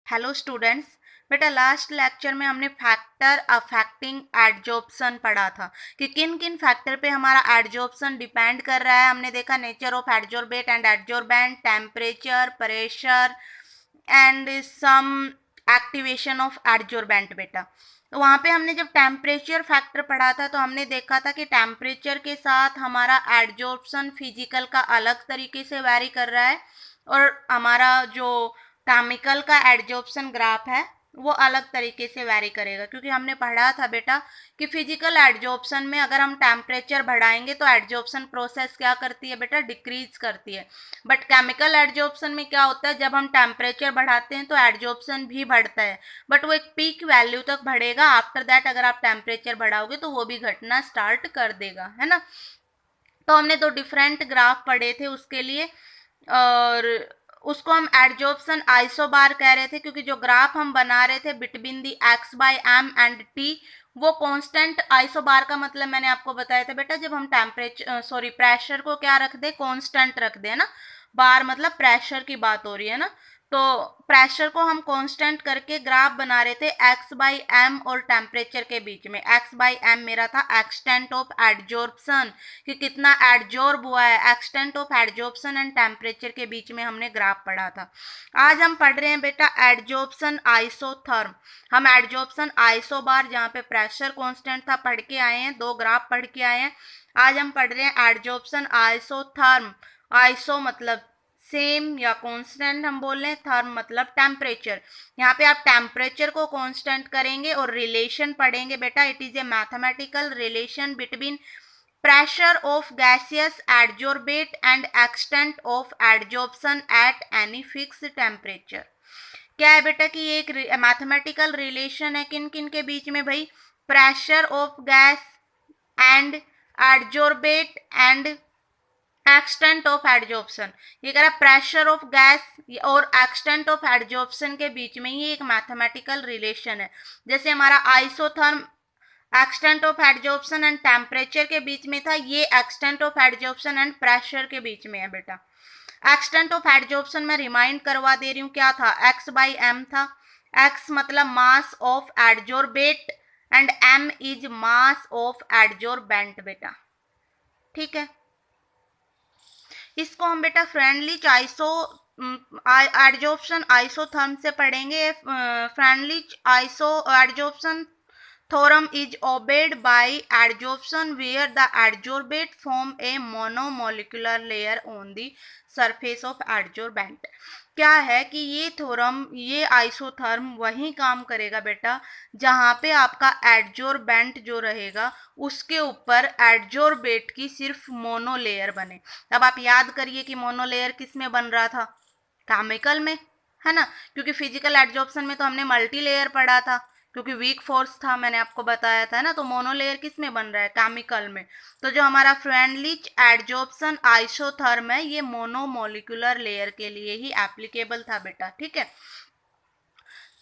Hello students. बेटा last lecture में हमने फैक्टर अफेक्टिंग एडजॉर्प्शन पढ़ा था कि किन किन फैक्टर पे हमारा एडजॉर्प्शन डिपेंड कर रहा है। हमने देखा nature of adsorbate and adsorbent, temperature, pressure and some activation of adsorbent. बेटा तो वहाँ पे हमने जब टेम्परेचर फैक्टर पढ़ा था तो हमने देखा था कि टेम्परेचर के साथ हमारा एडजॉर्प्शन फिजिकल का अलग तरीके से वैरी कर रहा है और हमारा जो केमिकल का एडजॉर्प्शन ग्राफ है वो अलग तरीके से वैरी करेगा, क्योंकि हमने पढ़ा था बेटा कि फिजिकल एडजॉर्प्शन में अगर हम टेम्परेचर बढ़ाएंगे तो एडजॉर्प्शन प्रोसेस क्या करती है बेटा, डिक्रीज करती है। बट केमिकल एडजॉर्प्शन में क्या होता है, जब हम टेम्परेचर बढ़ाते हैं तो एडजॉर्प्शन भी बढ़ता है, बट वो एक पीक वैल्यू तक बढ़ेगा। आफ्टर दैट अगर आप टेम्परेचर बढ़ाओगे तो वो भी घटना स्टार्ट कर देगा, है ना। तो हमने दो डिफरेंट ग्राफ पढ़े थे उसके लिए, और उसको हम एडजॉर्प्शन आइसोबार कह रहे थे, क्योंकि जो ग्राफ हम बना रहे थे between the x by m and T वो कांस्टेंट, आइसोबार का मतलब मैंने आपको बताया था बेटा, जब हम टेम्परेचर प्रेशर को क्या रख दे, कांस्टेंट रख दे ना। बार मतलब प्रेशर की बात हो रही है ना, तो प्रेशर को हम कांस्टेंट करके ग्राफ बना रहे थे एक्स बाई एम और टेम्परेचर के बीच में। एक्स बाई एम मेरा था एक्सटेंट ऑफ एडजॉर्प्शन, कि कितना एडजॉर्ब हुआ है, extent of adsorption and temperature के बीच में हमने ग्राफ पढ़ा था। आज हम पढ़ रहे हैं बेटा एडजॉर्प्शन आइसोथर्म। हम एडजॉर्प्शन आइसोबार जहाँ पे प्रेशर कांस्टेंट था पढ़ के आए हैं, दो ग्राफ पढ़ के आए हैं। आज हम पढ़ रहे हैं एडजॉर्प्शन आइसोथर्म। आइसो मतलब सेम या कांस्टेंट हम बोल रहे हैं, थर्म मतलब टेम्परेचर। यहाँ पे आप टेम्परेचर को कांस्टेंट करेंगे और रिलेशन पढ़ेंगे बेटा, it is a mathematical relation between pressure of gaseous adsorbate and extent of adsorption at any fixed temperature। क्या है बेटा कि ये एक मैथमेटिकल रिलेशन है किन किन के बीच में भाई, pressure of gas and adsorbate and extent of adsorption. ये कह रहा है प्रेशर ऑफ गैस और एक्सटेंट ऑफ एडजॉर्प्शन के बीच में ये एक मैथमेटिकल रिलेशन है। जैसे हमारा isotherm extent of adsorption and temperature के बीच में था, ये extent of adsorption and pressure के बीच में है बेटा। एक्सटेंट ऑफ एडजॉर्प्शन में रिमाइंड करवा दे रही हूँ, क्या था, एक्स बाई एम था। एक्स मतलब mass of adsorbate and m is mass of adsorbent बेटा, ठीक है। इसको हम बेटा फ्रेंडली आइसो एडजॉर्प्शन आइसोथर्म से पढ़ेंगे। Friendly iso adsorption theorem is obeyed by adsorption where the adsorbate form a monomolecular layer on the surface of adsorbent। क्या है कि ये थ्योरम, ये आइसोथर्म वही काम करेगा बेटा जहाँ पे आपका एडजॉर्बेंट जो रहेगा उसके ऊपर एडजॉर्बेट की सिर्फ मोनो लेयर बने। अब आप याद करिए कि मोनो लेयर किस में बन रहा था, केमिकल में, है ना, क्योंकि फिजिकल एडजॉर्प्शन में तो हमने मल्टी लेयर पढ़ा था, क्योंकि वीक फोर्स था, मैंने आपको बताया था ना। तो मोनोलेयर किस में बन रहा है, केमिकल में। तो जो हमारा फ्रेंडली एडजॉर्प्शन आइसोथर्म है ये मोनोमोलिकुलर लेयर के लिए ही एप्लीकेबल था बेटा, ठीक है।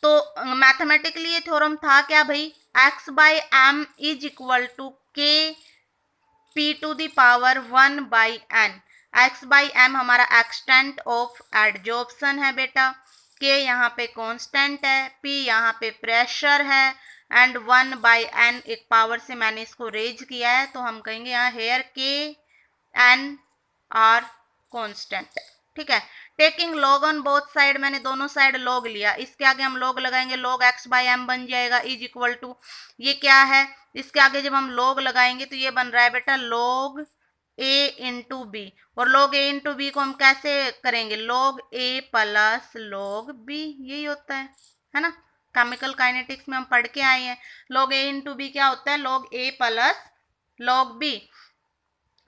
तो मैथमेटिकली ये थ्योरम था क्या भाई, x by m is equal to k p to the power 1 by n. X by m हमारा एक्सटेंट ऑफ एडजॉर्प्शन है बेटा, के यहाँ पे कांस्टेंट है, पी यहाँ पे प्रेशर है एंड 1 बाई एन एक पावर से मैंने इसको रेज किया है, तो हम कहेंगे यहाँ हेयर के एन आर कांस्टेंट, ठीक है। Taking log on both side, मैंने दोनों साइड लॉग लिया, इसके आगे हम लॉग लगाएंगे, लॉग एक्स बाई एम बन जाएगा इज इक्वल टू, ये क्या है, इसके आगे जब हम लॉग लगाएंगे तो ये बन रहा है बेटा लॉग ए इंटू बी, और लॉग ए इंटू बी को हम कैसे करेंगे, log a plus log B, यही होता है ना। केमिकल काइनेटिक्स में हम पढ़ के आए हैं, लॉग ए इंटू बी क्या होता है, log a plus log b.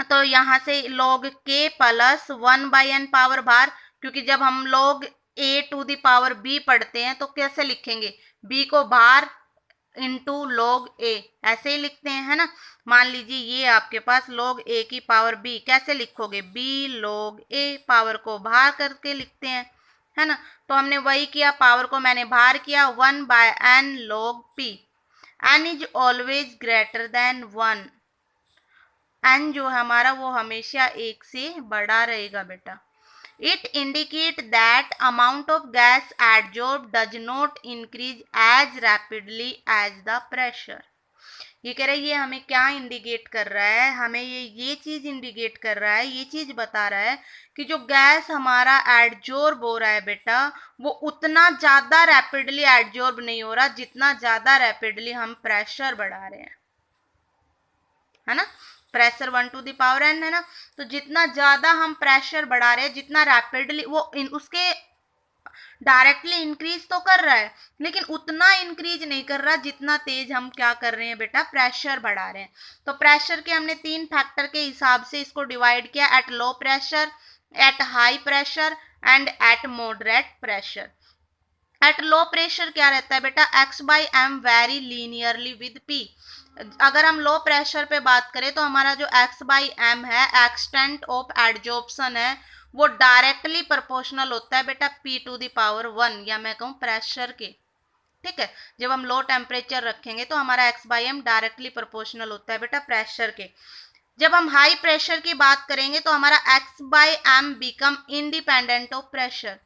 तो यहाँ से log k plus 1 by n power बार, क्योंकि जब हम log a to the power b पढ़ते हैं तो कैसे लिखेंगे, b को बार इंटू log a, ऐसे ही लिखते हैं, है ना। मान लीजिए ये आपके पास log a की पावर b, कैसे लिखोगे, b log a, पावर को बाहर करके लिखते हैं, है ना। तो हमने वही किया, पावर को मैंने बाहर किया, 1 by n log p। n is always greater than 1, n जो हमारा वो हमेशा एक से बड़ा रहेगा बेटा। It indicate that amount of gas adsorb does not increase as rapidly as the pressure. ये कह रहा है ये हमें क्या इंडिकेट कर रहा है, हमें ये चीज इंडिकेट कर रहा है, ये चीज बता रहा है कि जो गैस हमारा एडजॉर्ब हो रहा है बेटा वो उतना ज्यादा रैपिडली एडजॉर्ब नहीं हो रहा जितना ज्यादा रैपिडली हम प्रेशर बढ़ा रहे हैं, है ना। Pressure 1 to the power n है ना, तो जितना ज्यादा हम प्रेशर बढ़ा रहे हैं जितना रैपिडली वो उसके डायरेक्टली इंक्रीज तो कर रहा है लेकिन उतना इंक्रीज नहीं कर रहा जितना तेज हम क्या कर रहे हैं बेटा, प्रेशर बढ़ा रहे हैं। तो प्रेशर के हमने 3 फैक्टर के हिसाब से इसको डिवाइड किया, at low pressure, at high pressure and eight moderate pressure. At low pressure क्या रहता है बेटा, x/m very linearly with p। अगर हम लो प्रेशर पे बात करें तो हमारा जो x/m है, एक्सटेंट ऑफ एडजॉर्प्शन है, वो डायरेक्टली प्रोपोर्शनल होता है बेटा p टू द पावर 1, या मैं कहूँ प्रेशर के। ठीक है, जब हम लो टेम्परेचर रखेंगे तो हमारा x/m डायरेक्टली प्रोपोर्शनल होता है बेटा प्रेशर के। जब हम हाई प्रेशर की बात करेंगे तो हमारा x/m become independent of pressure,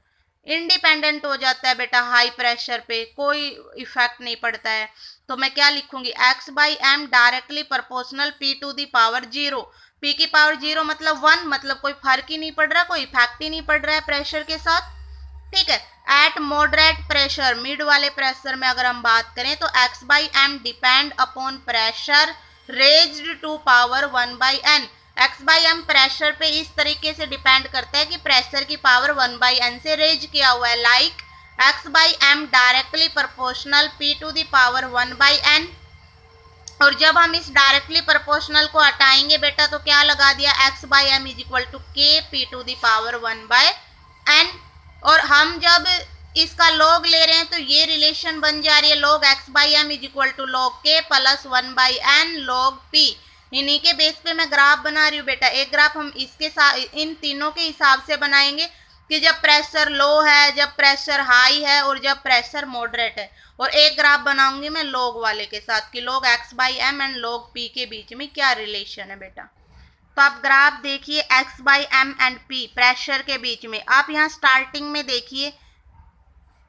independent हो जाता है बेटा हाई प्रेशर पे, कोई इफेक्ट नहीं पड़ता है। तो मैं क्या लिखूंगी, x/m directly proportional p to the power 0। p की पावर 0 मतलब 1, मतलब कोई फर्क ही नहीं पड़ रहा, कोई इफेक्ट ही नहीं पड़ रहा है प्रेशर के साथ। ठीक है, एट मॉडरेट प्रेशर, मिड वाले प्रेशर में अगर हम बात करें तो x/m depend upon pressure raised to power 1/n। x/m pressure पे इस तरीके से डिपेंड करता है कि प्रेशर की पावर 1/n से रेज किया हुआ है, like x/m directly proportional p to the power 1/n। और जब हम इस डायरेक्टली प्रोपोर्शनल को हटाएंगे बेटा तो क्या लगा दिया, x/m is equal to k p to the power 1/n। और हम जब इसका लॉग ले रहे हैं तो ये रिलेशन बन जा रही है, log x/m is equal to log k plus 1/n log p। इन्हीं के बेस पे मैं ग्राफ बना रही हूँ बेटा। एक ग्राफ हम इसके साथ इन तीनों के हिसाब से बनाएंगे कि जब प्रेशर लो है, जब प्रेशर हाई है और जब प्रेशर मॉडरेट है। और एक ग्राफ बनाऊंगी मैं log वाले के साथ कि log x/m and log p के बीच में क्या रिलेशन है बेटा। तो आप ग्राफ देखिए x/m एंड p प्रेशर के बीच में। आप यहाँ स्टार्टिंग में देखिए,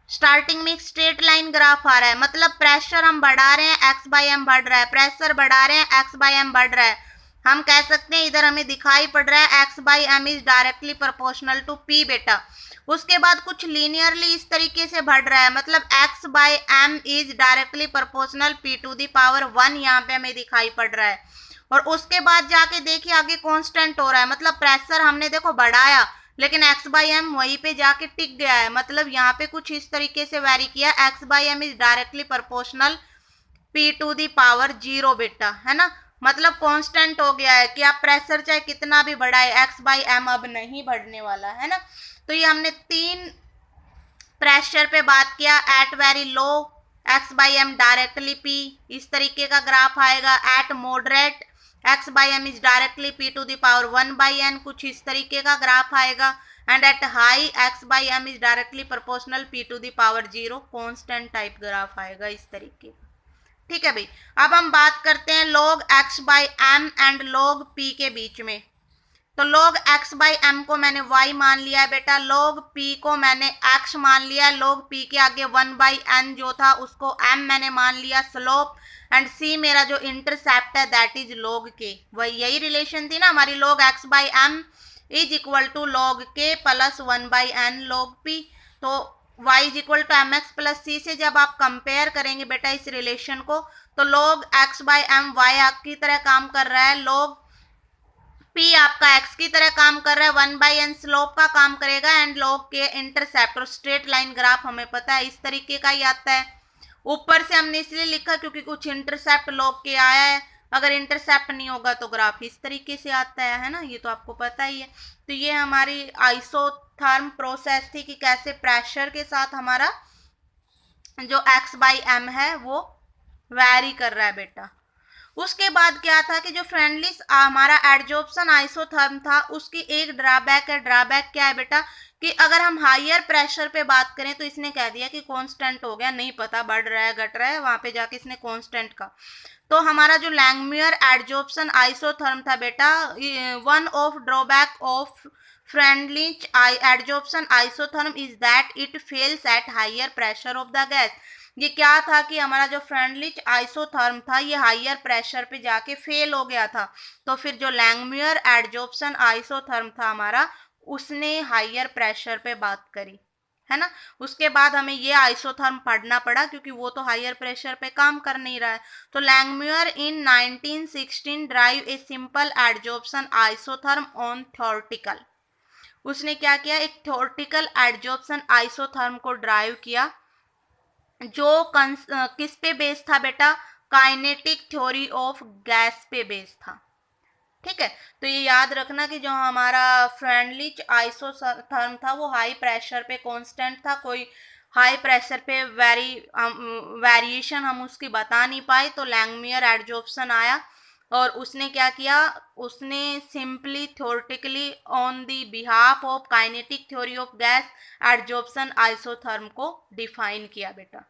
स्टार्टिंग में एक स्ट्रेट लाइन ग्राफ आ रहा है, मतलब प्रेशर हम बढ़ा रहे हैं x/m बढ़ रहा है, प्रेशर बढ़ा रहे हैं x/m बढ़ रहा है। हम कह सकते हैं इधर हमें दिखाई पड़ रहा है x/m is directly proportional to p बेटा। उसके बाद कुछ लीनियरली इस तरीके से बढ़ रहा है, मतलब x/m is directly proportional p to the power 1 यहाँ पे हमें दिखाई पड़ रहा है। और उसके बाद जाके देखिए आगे कांस्टेंट हो रहा है, मतलब प्रेशर हमने देखो बढ़ाया लेकिन x/m वहीं पे जाके टिक गया है, मतलब यहाँ पे कुछ इस तरीके से वेरी किया, x/m is directly proportional p to the power 0 बेटा, है ना। मतलब कांस्टेंट हो गया है कि आप प्रेशर चाहे कितना भी बढ़ाए x/m अब नहीं बढ़ने वाला, है ना। तो ये हमने 3 प्रेशर पे बात किया। At very low x/m directly p, इस तरीके का ग्राफ आएगा। At moderate x/m is directly p to the power 1/n, कुछ इस तरीके का ग्राफ आएगा। And at high x/m is directly proportional p to the power 0, constant type graph आएगा इस तरीके का। ठीक है भाई, अब हम बात करते हैं log x/m and log p के बीच में। तो log x/m को मैंने y मान लिया है बेटा, log p को मैंने x मान लिया, log p के आगे 1/n जो था उसको m मैंने मान लिया स्लोप, एंड c मेरा जो इंटरसेप्ट है दैट इज log k। वही यही रिलेशन थी ना हमारी, log x/m is equal to log k plus 1/n log p। तो y is equal to mx plus c से जब आप कंपेयर करेंगे बेटा इस रिलेशन को तो log x/m y आपकी तरह काम कर रहा है, log p आपका x की तरह काम कर रहा है, 1/n स्लोप का काम करेगा, एंड log k इंटरसेप्ट। और स्ट्रेट लाइन ग्राफ हमें पता है इस तरीके का ही आता है। ऊपर से हमने इसलिए लिखा क्योंकि कुछ इंटरसेप्ट log k आया है, अगर इंटरसेप्ट नहीं होगा तो ग्राफ इस तरीके से आता है ना, ये तो आपको पता ही है। तो ये हमारी आइसोथर्म प्रोसेस थी कि कैसे प्रेशर के साथ हमारा जो x/m है वो वैरी कर रहा है बेटा। उसके बाद क्या था कि जो फ्रेंडली हमारा एडजॉर्प्शन आइसोथर्म था उसकी एक ड्रॉबैक है। ड्रॉबैक क्या है बेटा कि अगर हम हायर प्रेशर पे बात करें तो इसने कह दिया कि कांस्टेंट हो गया, नहीं पता बढ़ रहा है घट रहा है, वहां पे जाके इसने कांस्टेंट का। तो हमारा जो लैंगमुयर एडजॉर्प्शन आइसोथर्म था बेटा, one of drawback of Freundlich adsorption isotherm is that it fails at higher pressure of the gas. ये क्या था कि हमारा जो फ्रेंडलिच आइसोथर्म था ये हायर प्रेशर पे जाके फेल हो गया था। तो फिर जो लैंगम्यूर एडजॉर्प्शन आइसोथर्म था हमारा, उसने हायर प्रेशर पे बात करी, है ना। उसके बाद हमें ये आइसोथर्म पढ़ना पड़ा क्योंकि वो तो हायर प्रेशर पे काम कर नहीं रहा है। तो लैंगम्यूर इन 1916 drive a simple adsorption isotherm on theoretical. उसने क्या किया, एक थ्योरेटिकल एडजॉर्प्शन आइसोथर्म को ड्राइव किया जो किस पे बेस था बेटा, काइनेटिक थ्योरी ऑफ गैस पे बेस था। ठीक है, तो ये याद रखना कि जो हमारा फ्रेंडलिच आइसोथर्म था वो हाई प्रेशर पे कांस्टेंट था, कोई हाई प्रेशर पे वेरिएशन हम उसकी बता नहीं पाए। तो लैंगमियर एडजॉर्प्शन आया और उसने क्या किया, उसने simply theoretically on the behalf of kinetic theory of gas adsorption isotherm को डिफाइन किया बेटा।